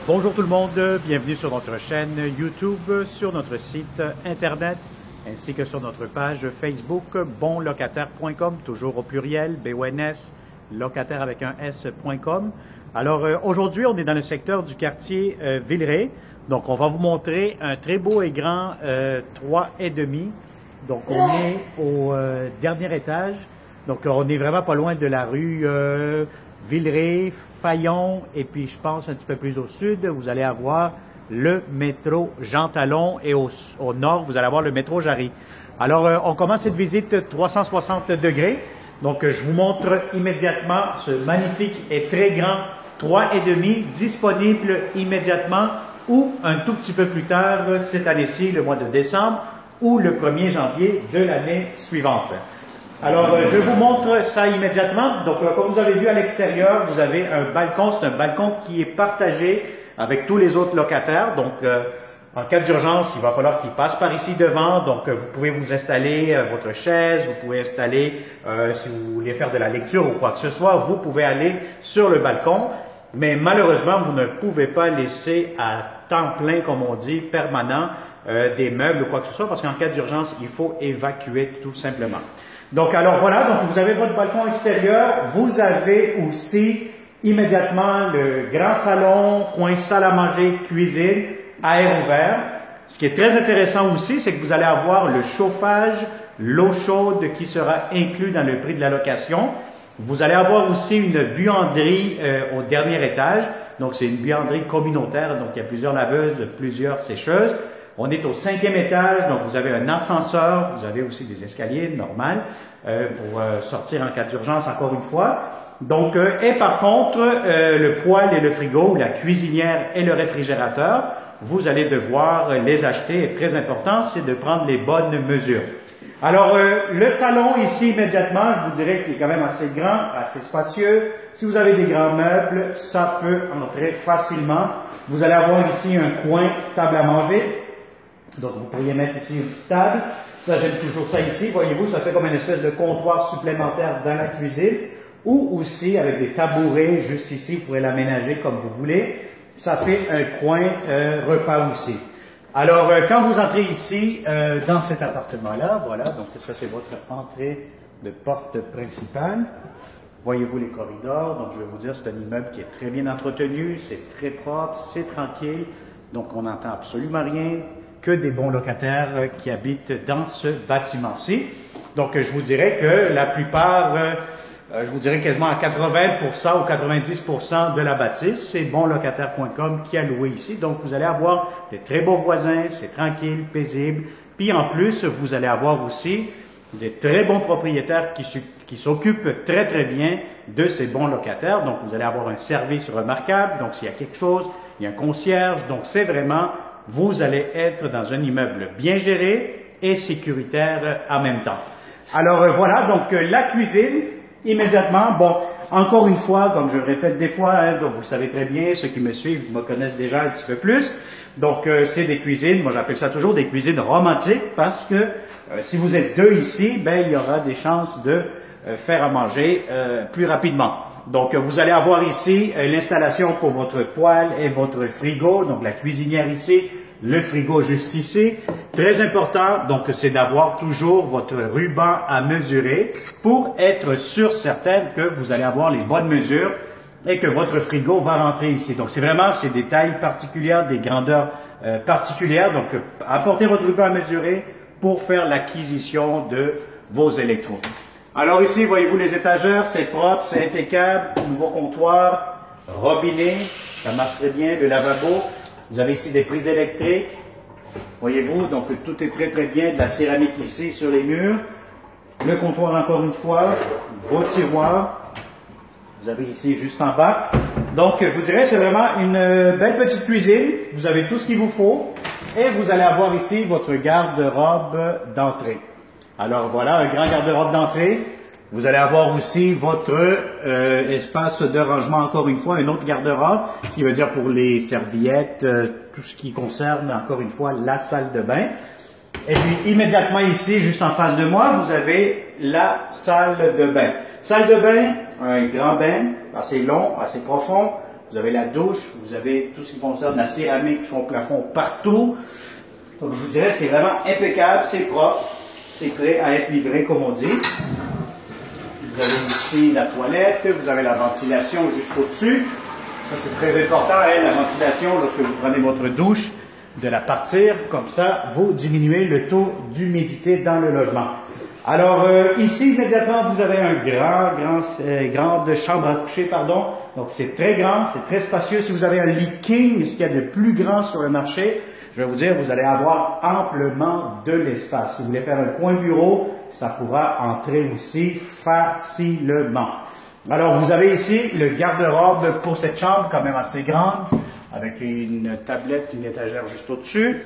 Bonjour tout le monde, bienvenue sur notre chaîne YouTube, sur notre site Internet, ainsi que sur notre page Facebook, bonlocataire.com, toujours au pluriel, BONS, locataire avec un S.com. Alors aujourd'hui, on est dans le secteur du quartier Villeray, donc on va vous montrer un très beau et grand 3,5. Donc on est au dernier étage, donc on est vraiment pas loin de la rue Villeray, Fayon, et puis je pense un petit peu plus au sud, vous allez avoir le métro Jean Talon, et au nord, vous allez avoir le métro Jarry. Alors, on commence cette visite 360 degrés. Donc, je vous montre immédiatement ce magnifique et très grand 3,5 disponible immédiatement ou un tout petit peu plus tard cette année-ci, le mois de décembre, ou le 1er janvier de l'année suivante. Alors, je vous montre ça immédiatement. Donc, comme vous avez vu à l'extérieur, vous avez un balcon. C'est un balcon qui est partagé avec tous les autres locataires. Donc, en cas d'urgence, il va falloir qu'ils passent par ici devant. Donc, vous pouvez vous installer votre chaise. Vous pouvez installer, si vous voulez faire de la lecture ou quoi que ce soit, vous pouvez aller sur le balcon. Mais malheureusement, vous ne pouvez pas laisser à temps plein, comme on dit, permanent, des meubles ou quoi que ce soit, parce qu'en cas d'urgence, il faut évacuer tout simplement. Donc, alors voilà, donc vous avez votre balcon extérieur, vous avez aussi immédiatement le grand salon, coin salle à manger, cuisine, à air ouvert. Ce qui est très intéressant aussi, c'est que vous allez avoir le chauffage, l'eau chaude qui sera inclus dans le prix de la location. Vous allez avoir aussi une buanderie au dernier étage, donc c'est une buanderie communautaire, donc il y a plusieurs laveuses, plusieurs sécheuses. On est au 5e étage, donc vous avez un ascenseur, vous avez aussi des escaliers normaux pour sortir en cas d'urgence encore une fois. Donc, et par contre, le poêle et le frigo, la cuisinière et le réfrigérateur, vous allez devoir les acheter. Et très important, c'est de prendre les bonnes mesures. Alors, le salon ici immédiatement, je vous dirais qu'il est quand même assez grand, assez spacieux. Si vous avez des grands meubles, ça peut entrer facilement. Vous allez avoir ici un coin table à manger. Donc, vous pourriez mettre ici une petite table. Ça, j'aime toujours ça ici. Voyez-vous, ça fait comme une espèce de comptoir supplémentaire dans la cuisine. Ou aussi, avec des tabourets juste ici, vous pourrez l'aménager comme vous voulez. Ça fait un coin repas aussi. Alors, quand vous entrez ici, dans cet appartement-là, voilà, donc ça, c'est votre entrée de porte principale. Voyez-vous les corridors. Donc, je vais vous dire, c'est un immeuble qui est très bien entretenu, c'est très propre, c'est tranquille. Donc, on n'entend absolument rien, que des bons locataires qui habitent dans ce bâtiment-ci. Donc, je vous dirais que la plupart, je vous dirais quasiment à 80% ou 90% de la bâtisse, c'est bonlocataire.com qui a loué ici. Donc, vous allez avoir des très beaux voisins, c'est tranquille, paisible. Puis, en plus, vous allez avoir aussi des très bons propriétaires qui s'occupent très, très bien de ces bons locataires. Donc, vous allez avoir un service remarquable. Donc, s'il y a quelque chose, il y a un concierge. Donc, c'est vraiment... vous allez être dans un immeuble bien géré et sécuritaire en même temps. Alors voilà, donc la cuisine, immédiatement, bon, encore une fois, comme je le répète des fois, hein, donc vous le savez très bien, ceux qui me suivent me connaissent déjà un petit peu plus. Donc c'est des cuisines, moi j'appelle ça toujours des cuisines romantiques, parce que si vous êtes deux ici, ben il y aura des chances de faire à manger plus rapidement. Donc, vous allez avoir ici l'installation pour votre poêle et votre frigo. Donc, la cuisinière ici, le frigo juste ici. Très important, donc, c'est d'avoir toujours votre ruban à mesurer pour être sûr certain que vous allez avoir les bonnes mesures et que votre frigo va rentrer ici. Donc, c'est vraiment, c'est des tailles particulières, des grandeurs particulières. Donc, apportez votre ruban à mesurer pour faire l'acquisition de vos électros. Alors ici, voyez-vous les étagères, c'est propre, c'est impeccable, nouveau comptoir, robinet, ça marche très bien, le lavabo. Vous avez ici des prises électriques, voyez-vous, donc tout est très très bien, de la céramique ici sur les murs. Le comptoir encore une fois, vos tiroirs, vous avez ici juste en bas. Donc je vous dirais, c'est vraiment une belle petite cuisine, vous avez tout ce qu'il vous faut et vous allez avoir ici votre garde-robe d'entrée. Alors voilà, un grand garde-robe d'entrée. Vous allez avoir aussi votre espace de rangement, encore une fois, un autre garde-robe, ce qui veut dire pour les serviettes, tout ce qui concerne, encore une fois, la salle de bain. Et puis, immédiatement ici, juste en face de moi, vous avez la salle de bain. Salle de bain, un grand bain, assez long, assez profond, vous avez la douche, vous avez tout ce qui concerne la céramique sur le plafond partout. Donc je vous dirais, c'est vraiment impeccable, c'est propre, c'est prêt à être livré comme on dit. Vous avez ici la toilette, vous avez la ventilation juste au-dessus. Ça c'est très important, hein, la ventilation lorsque vous prenez votre douche, de la partir, comme ça vous diminuez le taux d'humidité dans le logement. Alors ici immédiatement vous avez un grande chambre à coucher, pardon. Donc c'est très grand, c'est très spacieux. Si vous avez un lit king, ce qu'il y a de plus grand sur le marché, je vais vous dire, vous allez avoir amplement de l'espace. Si vous voulez faire un coin bureau, ça pourra entrer aussi facilement. Alors vous avez ici le garde-robe pour cette chambre quand même assez grande, avec une tablette, une étagère juste au-dessus.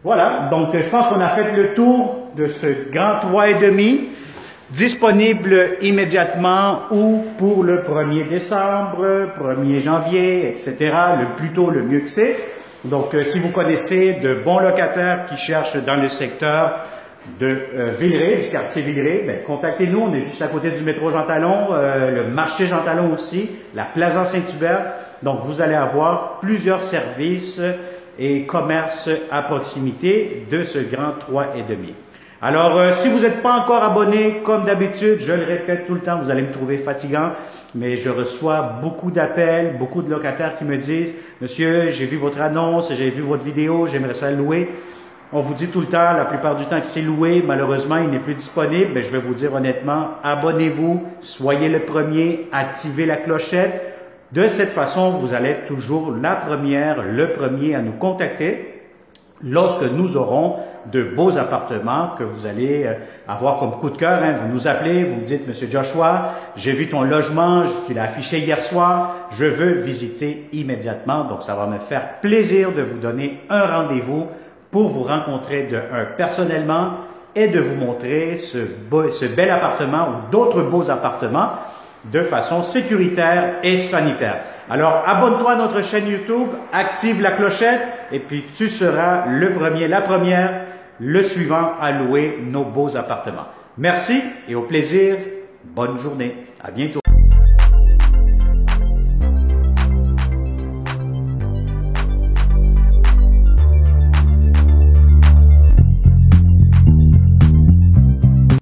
Voilà, donc je pense qu'on a fait le tour de ce grand 3,5, disponible immédiatement ou pour le 1er décembre, 1er janvier, etc. Le plus tôt, le mieux que c'est. Donc si vous connaissez de bons locataires qui cherchent dans le secteur de Villeray, du quartier Villeray, ben, contactez-nous, on est juste à côté du métro Jean Talon, le marché Jean Talon aussi, la Plaza Saint-Hubert. Donc vous allez avoir plusieurs services et commerces à proximité de ce grand 3,5. Alors, si vous n'êtes pas encore abonné, comme d'habitude, je le répète tout le temps, vous allez me trouver fatigant, mais je reçois beaucoup d'appels, beaucoup de locataires qui me disent « Monsieur, j'ai vu votre annonce, j'ai vu votre vidéo, j'aimerais ça louer. » On vous dit tout le temps, la plupart du temps que c'est loué, malheureusement, il n'est plus disponible. Mais je vais vous dire honnêtement, abonnez-vous, soyez le premier, activez la clochette. De cette façon, vous allez être toujours la première, le premier à nous contacter lorsque nous aurons de beaux appartements que vous allez avoir comme coup de cœur. Hein. Vous nous appelez, vous me dites, Monsieur Joshua, j'ai vu ton logement, tu l'as affiché hier soir, je veux visiter immédiatement. Donc, ça va me faire plaisir de vous donner un rendez-vous pour vous rencontrer personnellement et de vous montrer ce bel appartement ou d'autres beaux appartements de façon sécuritaire et sanitaire. Alors, abonne-toi à notre chaîne YouTube, active la clochette et puis tu seras le premier, la première, le suivant à louer nos beaux appartements. Merci et au plaisir. Bonne journée. À bientôt.